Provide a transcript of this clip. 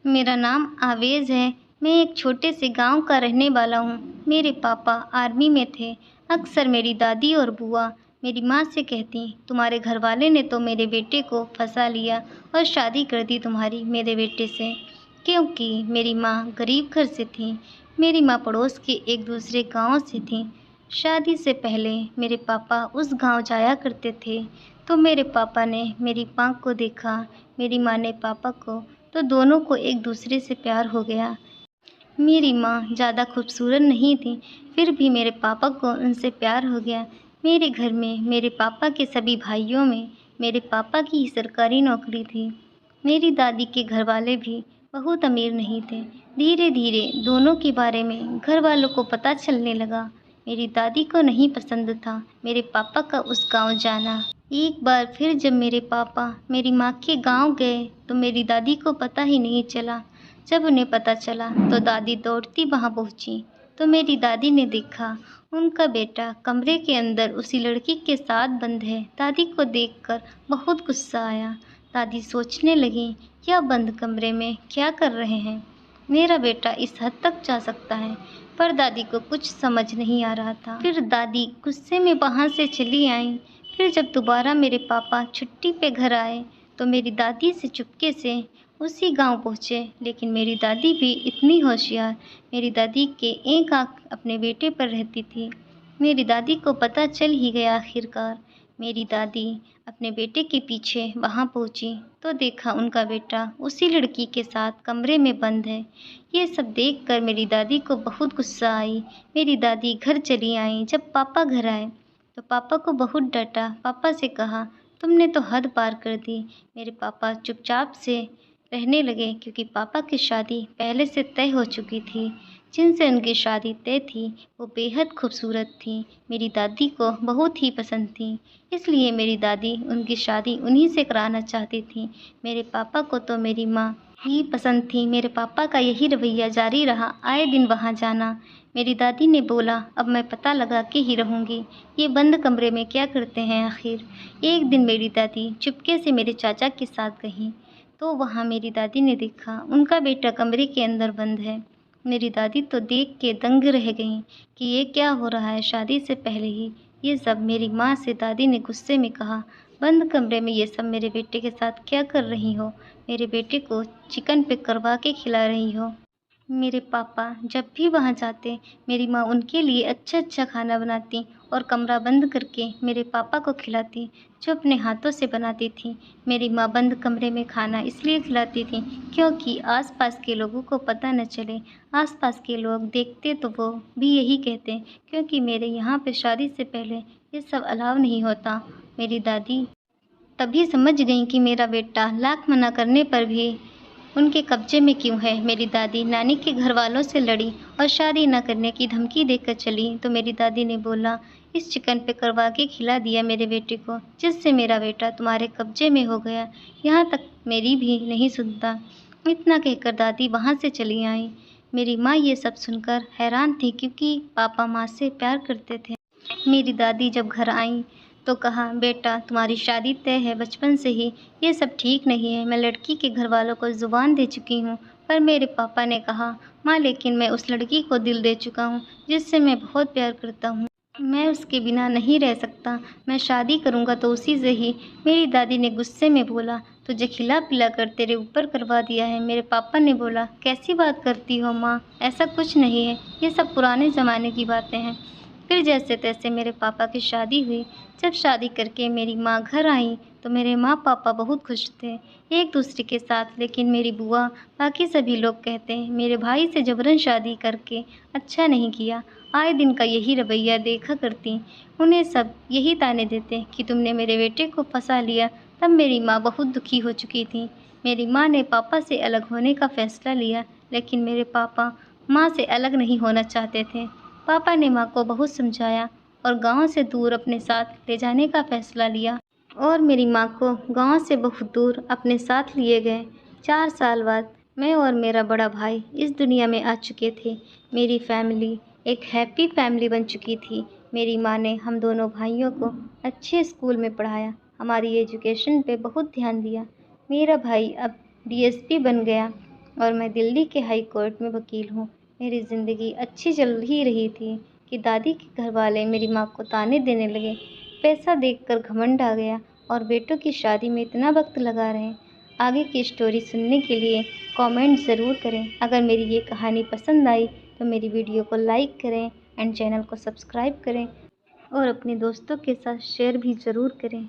मेरा नाम आवेज़ है। मैं एक छोटे से गांव का रहने वाला हूँ। मेरे पापा आर्मी में थे। अक्सर मेरी दादी और बुआ मेरी माँ से कहती, तुम्हारे घर वाले ने तो मेरे बेटे को फंसा लिया और शादी कर दी तुम्हारी मेरे बेटे से। क्योंकि मेरी माँ गरीब घर से थी। मेरी माँ पड़ोस के एक दूसरे गांव से थी। शादी से पहले मेरे पापा उस गांव जाया करते थे। तो मेरे पापा ने मेरी माँ को देखा, मेरी माँ ने पापा को, तो दोनों को एक दूसरे से प्यार हो गया। मेरी माँ ज़्यादा खूबसूरत नहीं थी, फिर भी मेरे पापा को उनसे प्यार हो गया। मेरे घर में मेरे पापा के सभी भाइयों में मेरे पापा की ही सरकारी नौकरी थी। मेरी दादी के घर वाले भी बहुत अमीर नहीं थे। धीरे धीरे दोनों के बारे में घर वालों को पता चलने लगा। मेरी दादी को नहीं पसंद था मेरे पापा का उस गांव जाना। एक बार फिर जब मेरे पापा मेरी माँ के गांव गए तो मेरी दादी को पता ही नहीं चला। जब उन्हें पता चला तो दादी दौड़ती वहां पहुंची। तो मेरी दादी ने देखा उनका बेटा कमरे के अंदर उसी लड़की के साथ बंद है। दादी को देखकर बहुत गुस्सा आया। दादी सोचने लगी, यह बंद कमरे में क्या कर रहे हैं? मेरा बेटा इस हद तक जा सकता है? पर दादी को कुछ समझ नहीं आ रहा था। फिर दादी गुस्से में वहाँ से चली आई। फिर जब दोबारा मेरे पापा छुट्टी पे घर आए तो मेरी दादी से चुपके से उसी गांव पहुँचे। लेकिन मेरी दादी भी इतनी होशियार, मेरी दादी के एक आँख अपने बेटे पर रहती थी। मेरी दादी को पता चल ही गया आखिरकार। मेरी दादी अपने बेटे के पीछे वहाँ पहुँची तो देखा उनका बेटा उसी लड़की के साथ कमरे में बंद है। ये सब देखकर मेरी दादी को बहुत गुस्सा आई। मेरी दादी घर चली आई। जब पापा घर आए तो पापा को बहुत डांटा। पापा से कहा, तुमने तो हद पार कर दी। मेरे पापा चुपचाप से रहने लगे क्योंकि पापा की शादी पहले से तय हो चुकी थी। जिनसे उनकी शादी तय थी वो बेहद खूबसूरत थी, मेरी दादी को बहुत ही पसंद थी। इसलिए मेरी दादी उनकी शादी उन्हीं से कराना चाहती थी। मेरे पापा को तो मेरी माँ ही पसंद थी। मेरे पापा का यही रवैया जारी रहा, आए दिन वहाँ जाना। मेरी दादी ने बोला, अब मैं पता लगा के ही रहूँगी, ये बंद कमरे में क्या करते हैं आखिर। एक दिन मेरी दादी चुपके से मेरे चाचा के साथ गईं तो वहाँ मेरी दादी ने देखा उनका बेटा कमरे के अंदर बंद है। मेरी दादी तो देख के दंग रह गईं कि ये क्या हो रहा है। शादी से पहले ही ये सब। मेरी माँ से दादी ने गुस्से में कहा, बंद कमरे में ये सब मेरे बेटे के साथ क्या कर रही हो? मेरे बेटे को चिकन पे करवा के खिला रही हो। मेरे पापा जब भी वहाँ जाते मेरी माँ उनके लिए अच्छा अच्छा खाना बनाती और कमरा बंद करके मेरे पापा को खिलाती, जो अपने हाथों से बनाती थी। मेरी माँ बंद कमरे में खाना इसलिए खिलाती थी क्योंकि आसपास के लोगों को पता न चले। आसपास के लोग देखते तो वो भी यही कहते, क्योंकि मेरे यहाँ पे शादी से पहले ये सब अलाउ नहीं होता। मेरी दादी तभी समझ गई कि मेरा बेटा लाख मना करने पर भी उनके कब्जे में क्यों है। मेरी दादी नानी के घर वालों से लड़ी और शादी न करने की धमकी देकर चली। तो मेरी दादी ने बोला, इस चिकन पे करवा के खिला दिया मेरे बेटे को, जिससे मेरा बेटा तुम्हारे कब्जे में हो गया। यहाँ तक मेरी भी नहीं सुनता। इतना कहकर दादी वहाँ से चली आई। मेरी माँ ये सब सुनकर हैरान थी क्योंकि पापा माँ से प्यार करते थे। मेरी दादी जब घर आई तो कहा, बेटा तुम्हारी शादी तय है बचपन से ही, ये सब ठीक नहीं है। मैं लड़की के घर वालों को ज़ुबान दे चुकी हूँ। पर मेरे पापा ने कहा, माँ लेकिन मैं उस लड़की को दिल दे चुका हूँ जिससे मैं बहुत प्यार करता हूँ। मैं उसके बिना नहीं रह सकता। मैं शादी करूँगा तो उसी से ही। मेरी दादी ने गुस्से में बोला, तुझे खिला पिला कर तेरे ऊपर करवा दिया है। मेरे पापा ने बोला, कैसी बात करती हो माँ, ऐसा कुछ नहीं है, ये सब पुराने ज़माने की बातें हैं। फिर जैसे तैसे मेरे पापा की शादी हुई। जब शादी करके मेरी माँ घर आई तो मेरे माँ पापा बहुत खुश थे एक दूसरे के साथ। लेकिन मेरी बुआ, बाकी सभी लोग कहते हैं मेरे भाई से जबरन शादी करके अच्छा नहीं किया। आए दिन का यही रवैया देखा करती। उन्हें सब यही ताने देते कि तुमने मेरे बेटे को फंसा लिया। तब मेरी माँ बहुत दुखी हो चुकी थी। मेरी माँ ने पापा से अलग होने का फ़ैसला लिया, लेकिन मेरे पापा माँ से अलग नहीं होना चाहते थे। पापा ने माँ को बहुत समझाया और गांव से दूर अपने साथ ले जाने का फ़ैसला लिया और मेरी माँ को गांव से बहुत दूर अपने साथ लिए गए। 4 साल बाद मैं और मेरा बड़ा भाई इस दुनिया में आ चुके थे। मेरी फैमिली एक हैप्पी फैमिली बन चुकी थी। मेरी माँ ने हम दोनों भाइयों को अच्छे स्कूल में पढ़ाया, हमारी एजुकेशन पे बहुत ध्यान दिया। मेरा भाई अब डीएसपी बन गया। और मैं दिल्ली के हाई कोर्ट में वकील हूँ। मेरी ज़िंदगी अच्छी चल ही रही थी कि दादी के घरवाले मेरी माँ को ताने देने लगे। पैसा देखकर घमंड आ गया और बेटों की शादी में इतना वक्त लगा रहे। आगे की स्टोरी सुनने के लिए कमेंट ज़रूर करें। अगर मेरी ये कहानी पसंद आई तो मेरी वीडियो को लाइक करें एंड चैनल को सब्सक्राइब करें और अपने दोस्तों के साथ शेयर भी ज़रूर करें।